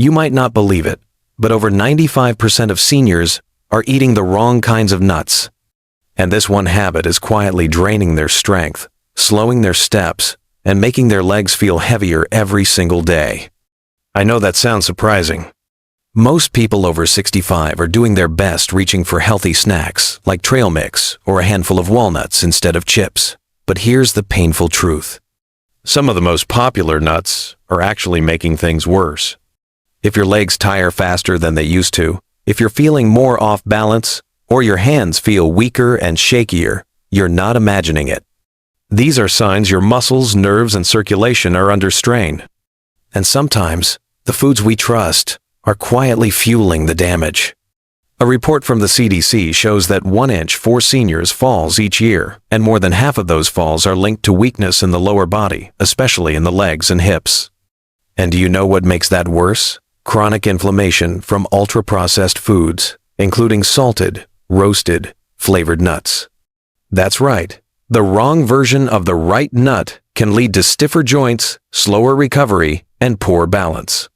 You might not believe it, but over 95% of seniors are eating the wrong kinds of nuts. And this one habit is quietly draining their strength, slowing their steps, and making their legs feel heavier every single day. I know that sounds surprising. Most people over 65 are doing their best reaching for healthy snacks like trail mix or a handful of walnuts instead of chips. But here's the painful truth. Some of the most popular nuts are actually making things worse. If your legs tire faster than they used to, if you're feeling more off balance, or your hands feel weaker and shakier, you're not imagining it. These are signs your muscles, nerves, and circulation are under strain. And sometimes, the foods we trust are quietly fueling the damage. A report from the CDC shows that 1 in 4 seniors falls each year, and more than half of those falls are linked to weakness in the lower body, especially in the legs and hips. And do you know what makes that worse? Chronic inflammation from ultra-processed foods, including salted, roasted, flavored nuts. That's right. The wrong version of the right nut can lead to stiffer joints, slower recovery, and poor balance.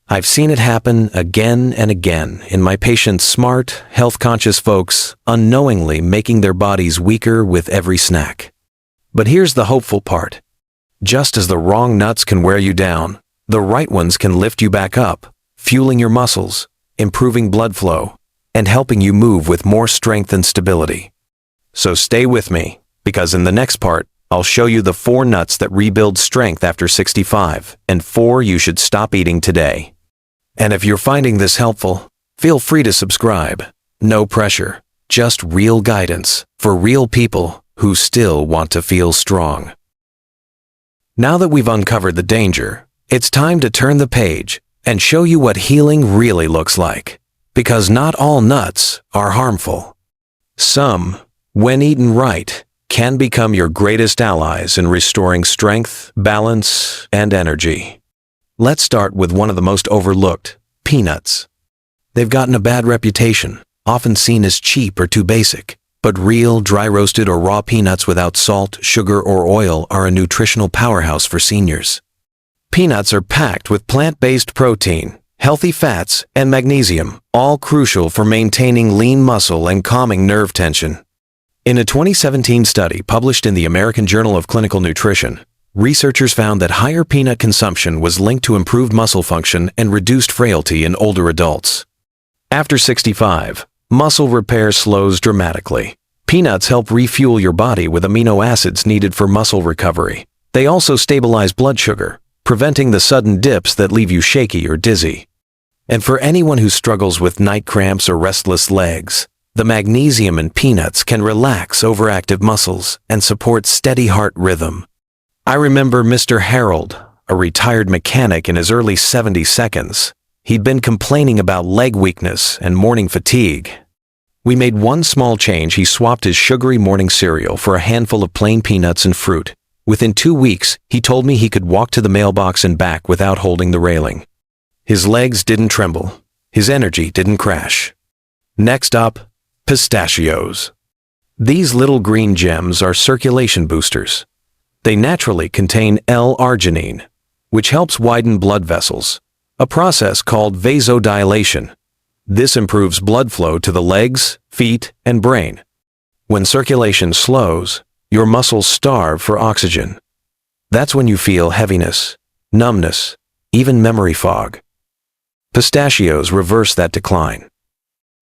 I've seen it happen again and again in my patients' smart, health-conscious folks unknowingly making their bodies weaker with every snack. But here's the hopeful part. Just as the wrong nuts can wear you down, the right ones can lift you back up, fueling your muscles, improving blood flow, and helping you move with more strength and stability. So stay with me, because in the next part, I'll show you the 4 nuts that rebuild strength after 65, and 4 you should stop eating today. And if you're finding this helpful, feel free to subscribe. No pressure, just real guidance for real people who still want to feel strong. Now that we've uncovered the danger, it's time to turn the page and show you what healing really looks like. Because not all nuts are harmful. Some, when eaten right, can become your greatest allies in restoring strength, balance, and energy. Let's start with one of the most overlooked, peanuts. They've gotten a bad reputation, often seen as cheap or too basic. But real, dry-roasted or raw peanuts without salt, sugar, or oil are a nutritional powerhouse for seniors. Peanuts are packed with plant-based protein, healthy fats, and magnesium, all crucial for maintaining lean muscle and calming nerve tension. In a 2017 study published in the American Journal of Clinical Nutrition, researchers found that higher peanut consumption was linked to improved muscle function and reduced frailty in older adults. After 65, muscle repair slows dramatically. Peanuts help refuel your body with amino acids needed for muscle recovery. They also stabilize blood sugar, preventing the sudden dips that leave you shaky or dizzy. And for anyone who struggles with night cramps or restless legs, the magnesium in peanuts can relax overactive muscles and support steady heart rhythm. I remember Mr. Harold, a retired mechanic in his early 72s. He'd been complaining about leg weakness and morning fatigue. We made one small change. He swapped his sugary morning cereal for a handful of plain peanuts and fruit. Within 2 weeks, he told me he could walk to the mailbox and back without holding the railing. His legs didn't tremble. His energy didn't crash. Next up, pistachios. These little green gems are circulation boosters. They naturally contain L-arginine, which helps widen blood vessels, a process called vasodilation. This improves blood flow to the legs, feet, and brain. When circulation slows, your muscles starve for oxygen. That's when you feel heaviness, numbness, even memory fog. Pistachios reverse that decline,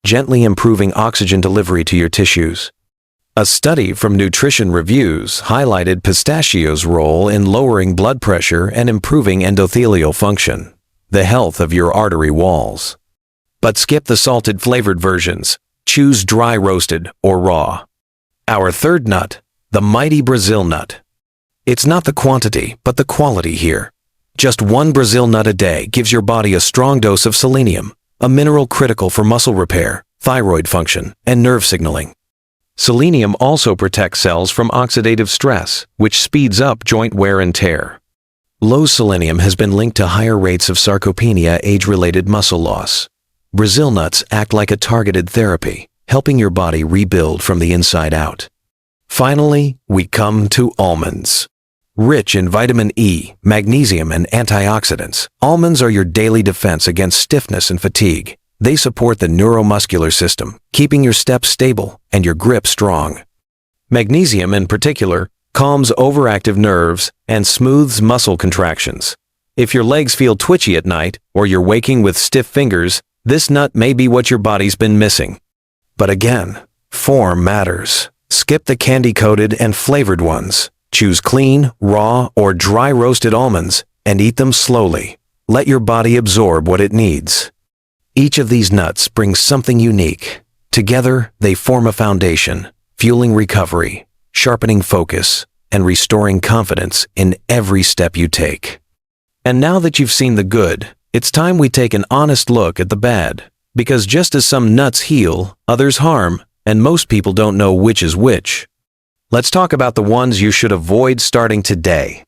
gently improving oxygen delivery to your tissues. A study from Nutrition Reviews highlighted pistachios' role in lowering blood pressure and improving endothelial function, the health of your artery walls. But skip the salted flavored versions. Choose dry roasted or raw. Our third nut, the mighty Brazil nut. It's not the quantity, but the quality here. Just 1 Brazil nut a day gives your body a strong dose of selenium, a mineral critical for muscle repair, thyroid function, and nerve signaling. Selenium also protects cells from oxidative stress, which speeds up joint wear and tear. Low selenium has been linked to higher rates of sarcopenia, age-related muscle loss. Brazil nuts act like a targeted therapy, helping your body rebuild from the inside out. Finally, we come to almonds. Rich in vitamin E, magnesium, and antioxidants, almonds are your daily defense against stiffness and fatigue. They support the neuromuscular system, keeping your steps stable and your grip strong. Magnesium, in particular, calms overactive nerves and smooths muscle contractions. If your legs feel twitchy at night or you're waking with stiff fingers, this nut may be what your body's been missing. But again, form matters. Skip the candy-coated and flavored ones. Choose clean, raw, or dry roasted almonds and eat them slowly. Let your body absorb what it needs. Each of these nuts brings something unique. Together, they form a foundation, fueling recovery, sharpening focus, and restoring confidence in every step you take. And now that you've seen the good, it's time we take an honest look at the bad. Because just as some nuts heal, others harm, and most people don't know which is which. Let's talk about the ones you should avoid starting today.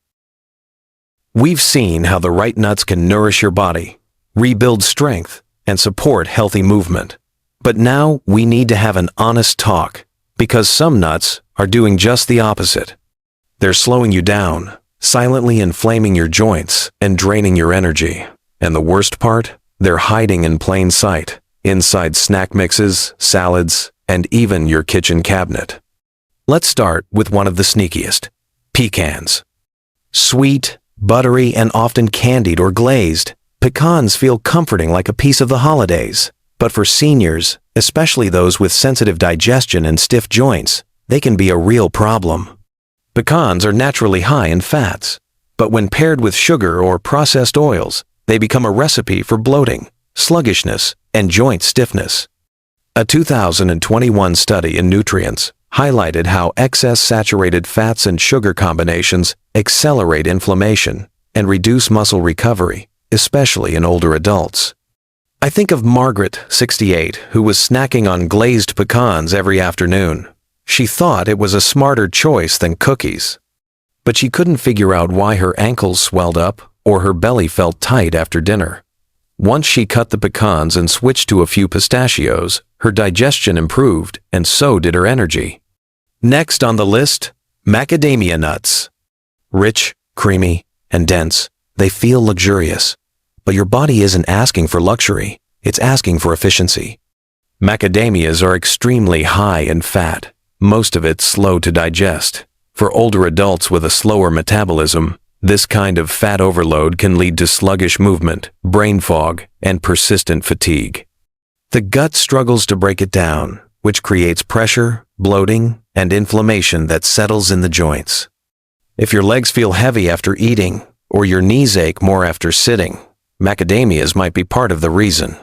We've seen how the right nuts can nourish your body, rebuild strength, and support healthy movement. But now we need to have an honest talk, because some nuts are doing just the opposite. They're slowing you down, silently inflaming your joints and draining your energy. And the worst part? They're hiding in plain sight, inside snack mixes, salads, and even your kitchen cabinet. Let's start with one of the sneakiest, pecans. Sweet, buttery, and often candied or glazed, pecans feel comforting like a piece of the holidays. But for seniors, especially those with sensitive digestion and stiff joints, they can be a real problem. Pecans are naturally high in fats, but when paired with sugar or processed oils, they become a recipe for bloating, sluggishness, and joint stiffness. A 2021 study in Nutrients highlighted how excess saturated fats and sugar combinations accelerate inflammation and reduce muscle recovery, especially in older adults. I think of Margaret, 68, who was snacking on glazed pecans every afternoon. She thought it was a smarter choice than cookies. But she couldn't figure out why her ankles swelled up or her belly felt tight after dinner. Once she cut the pecans and switched to a few pistachios, her digestion improved, and so did her energy. Next on the list, macadamia nuts. Rich, creamy, and dense, they feel luxurious. But your body isn't asking for luxury, it's asking for efficiency. Macadamias are extremely high in fat, most of it slow to digest. For older adults with a slower metabolism, this kind of fat overload can lead to sluggish movement, brain fog, and persistent fatigue. The gut struggles to break it down, which creates pressure, bloating, and inflammation that settles in the joints. If your legs feel heavy after eating, or your knees ache more after sitting, macadamias might be part of the reason.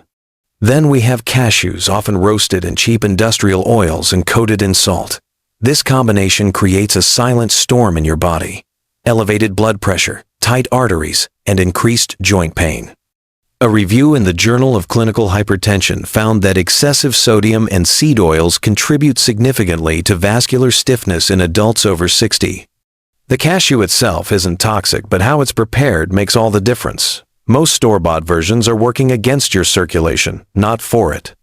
Then we have cashews, often roasted in cheap industrial oils and coated in salt. This combination creates a silent storm in your body. Elevated blood pressure, tight arteries, and increased joint pain. A review in the Journal of Clinical Hypertension found that excessive sodium and seed oils contribute significantly to vascular stiffness in adults over 60. The cashew itself isn't toxic, but how it's prepared makes all the difference. Most store-bought versions are working against your circulation, not for it.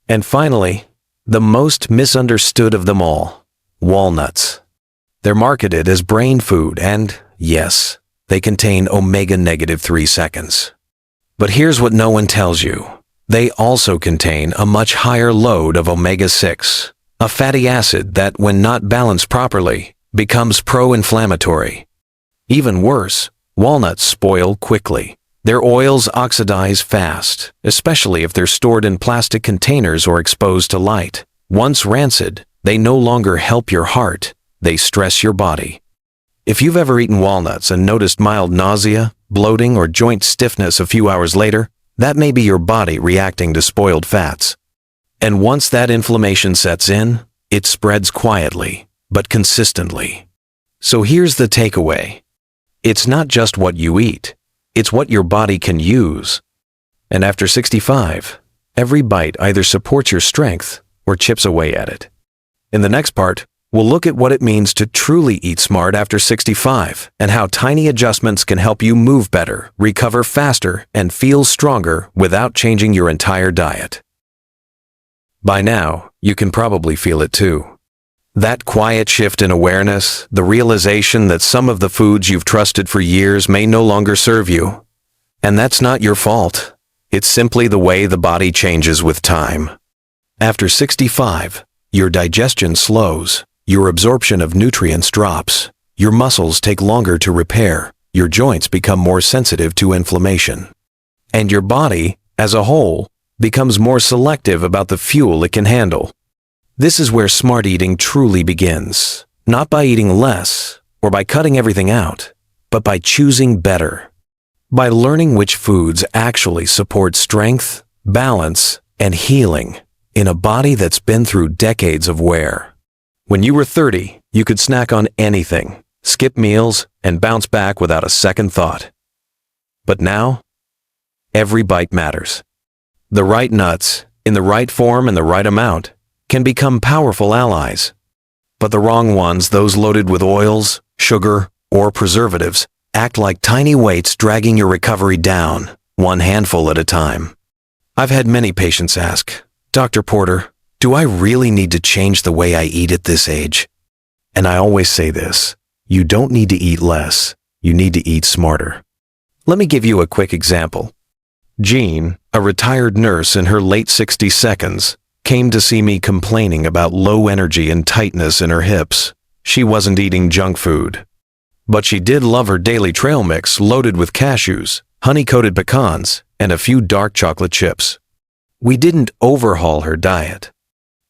And finally, the most misunderstood of them all, walnuts. They're marketed as brain food and, yes, they contain omega-3 seconds. But here's what no one tells you. They also contain a much higher load of omega-6, a fatty acid that, when not balanced properly, becomes pro-inflammatory. Even worse, walnuts spoil quickly. Their oils oxidize fast, especially if they're stored in plastic containers or exposed to light. Once rancid, they no longer help your heart, they stress your body. If you've ever eaten walnuts and noticed mild nausea, bloating, or joint stiffness a few hours later, that may be your body reacting to spoiled fats. And once that inflammation sets in, it spreads quietly, but consistently. So here's the takeaway. It's not just what you eat, it's what your body can use. And after 65, every bite either supports your strength or chips away at it. In the next part, we'll look at what it means to truly eat smart after 65 and how tiny adjustments can help you move better, recover faster, and feel stronger without changing your entire diet. By now, you can probably feel it too. That quiet shift in awareness, the realization that some of the foods you've trusted for years may no longer serve you. And that's not your fault. It's simply the way the body changes with time. After 65, your digestion slows, your absorption of nutrients drops, your muscles take longer to repair, your joints become more sensitive to inflammation. And your body, as a whole, becomes more selective about the fuel it can handle. This is where smart eating truly begins, not by eating less or by cutting everything out, but by choosing better. By learning which foods actually support strength, balance, and healing in a body that's been through decades of wear. When you were 30, you could snack on anything, skip meals, and bounce back without a second thought. But now, every bite matters. The right nuts, in the right form and the right amount, can become powerful allies. But the wrong ones, those loaded with oils, sugar, or preservatives, act like tiny weights dragging your recovery down, one handful at a time. I've had many patients ask, "Dr. Porter, do I really need to change the way I eat at this age?" And I always say this, you don't need to eat less, you need to eat smarter. Let me give you a quick example. Jean, a retired nurse in her late 60s, came to see me complaining about low energy and tightness in her hips. She wasn't eating junk food. But she did love her daily trail mix loaded with cashews, honey-coated pecans, and a few dark chocolate chips. We didn't overhaul her diet.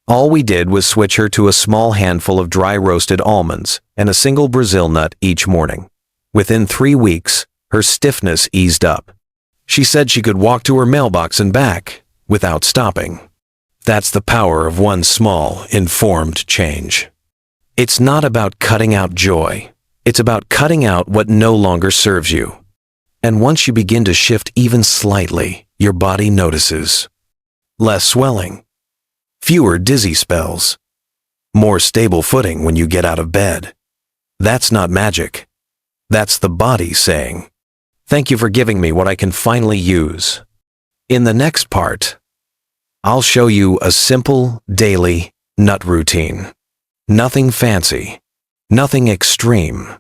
All we did was switch her to a small handful of dry roasted almonds and a single Brazil nut each morning. Within 3 weeks, her stiffness eased up. She said she could walk to her mailbox and back without stopping. That's the power of one small, informed change. It's not about cutting out joy. It's about cutting out what no longer serves you. And once you begin to shift even slightly, your body notices. Less swelling, fewer dizzy spells, more stable footing when you get out of bed. That's not magic. That's the body saying, "Thank you for giving me what I can finally use." In the next part, I'll show you a simple, daily nut routine. Nothing fancy, nothing extreme,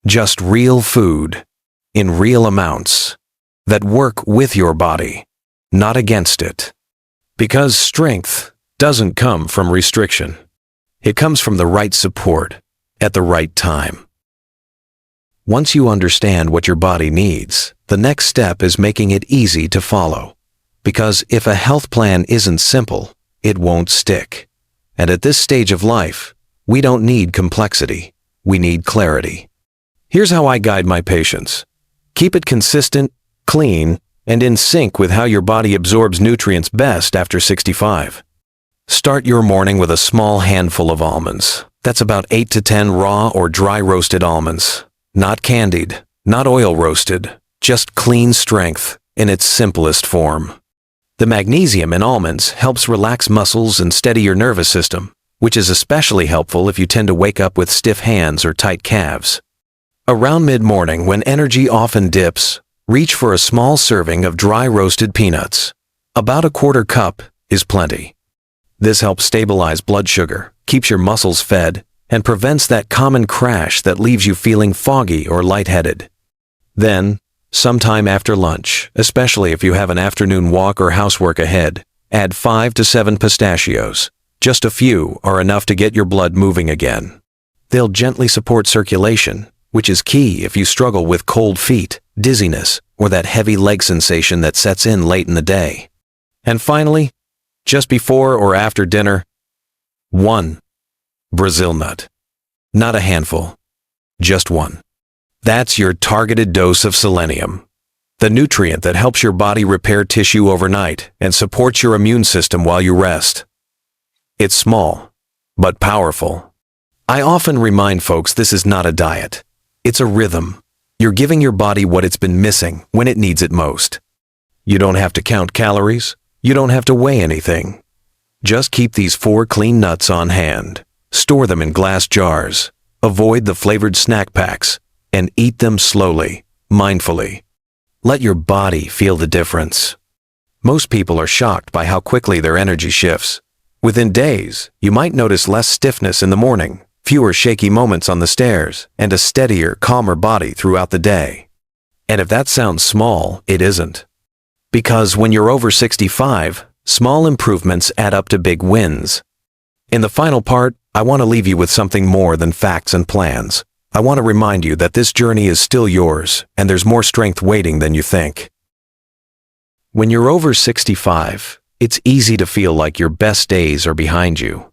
just real food in real amounts that work with your body, not against it. Because strength doesn't come from restriction. It comes from the right support at the right time. Once you understand what your body needs, the next step is making it easy to follow. Because if a health plan isn't simple, it won't stick. And at this stage of life, we don't need complexity. We need clarity. Here's how I guide my patients. Keep it consistent, clean, and in sync with how your body absorbs nutrients best after 65. Start your morning with a small handful of almonds. That's about 8 to 10 raw or dry roasted almonds. Not candied, not oil roasted, just clean strength in its simplest form. The magnesium in almonds helps relax muscles and steady your nervous system, which is especially helpful if you tend to wake up with stiff hands or tight calves. Around mid-morning, when energy often dips, reach for a small serving of dry roasted peanuts. About a quarter cup is plenty. This helps stabilize blood sugar, keeps your muscles fed, and prevents that common crash that leaves you feeling foggy or lightheaded. Then, sometime after lunch, especially if you have an afternoon walk or housework ahead, add 5 to 7 pistachios. Just a few are enough to get your blood moving again. They'll gently support circulation, which is key if you struggle with cold feet, dizziness, or that heavy leg sensation that sets in late in the day. And finally, just before or after dinner, 1 Brazil nut. Not a handful, just 1. That's your targeted dose of selenium, the nutrient that helps your body repair tissue overnight and supports your immune system while you rest. It's small, but powerful. I often remind folks this is not a diet. It's a rhythm. You're giving your body what it's been missing when it needs it most. You don't have to count calories. You don't have to weigh anything. Just keep these 4 clean nuts on hand. Store them in glass jars. Avoid the flavored snack packs and eat them slowly, mindfully. Let your body feel the difference. Most people are shocked by how quickly their energy shifts. Within days, you might notice less stiffness in the morning, fewer shaky moments on the stairs, and a steadier, calmer body throughout the day. And if that sounds small, it isn't. Because when you're over 65, small improvements add up to big wins. In the final part, I want to leave you with something more than facts and plans. I want to remind you that this journey is still yours, and there's more strength waiting than you think. When you're over 65, it's easy to feel like your best days are behind you.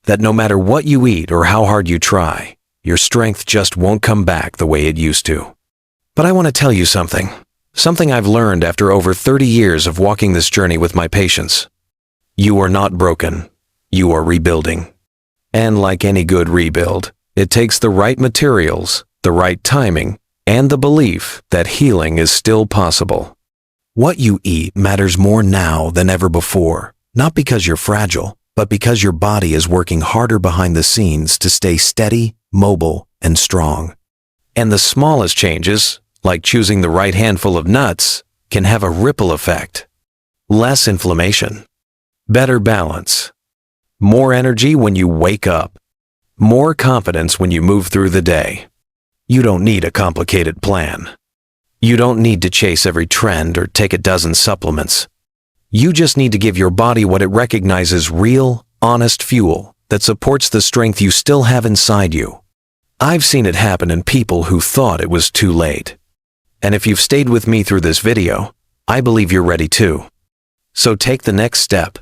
That no matter what you eat or how hard you try, your strength just won't come back the way it used to. But I want to tell you something. Something I've learned after over 30 years of walking this journey with my patients. You are not broken. You are rebuilding. And like any good rebuild, it takes the right materials, the right timing, and the belief that healing is still possible. What you eat matters more now than ever before, not because you're fragile, but because your body is working harder behind the scenes to stay steady, mobile, and strong. And the smallest changes, like choosing the right handful of nuts, can have a ripple effect. Less inflammation, better balance, more energy when you wake up, more confidence when you move through the day. You don't need a complicated plan. You don't need to chase every trend or take a dozen supplements. You just need to give your body what it recognizes real, honest fuel that supports the strength you still have inside you. I've seen it happen in people who thought it was too late. And if you've stayed with me through this video, I believe you're ready too. So take the next step.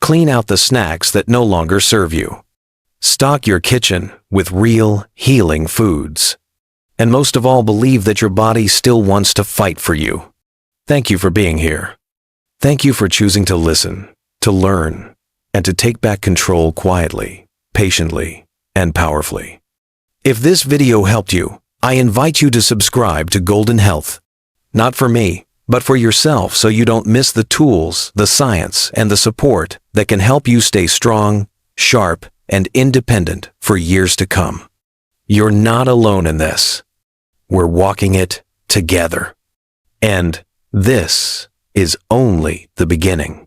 Clean out the snacks that no longer serve you. Stock your kitchen with real, healing foods. And most of all, believe that your body still wants to fight for you. Thank you for being here. Thank you for choosing to listen, to learn, and to take back control quietly, patiently, and powerfully. If this video helped you, I invite you to subscribe to Golden Health. Not for me, but for yourself, so you don't miss the tools, the science, and the support that can help you stay strong, sharp, and independent for years to come. You're not alone in this. We're walking it together. And this is only the beginning.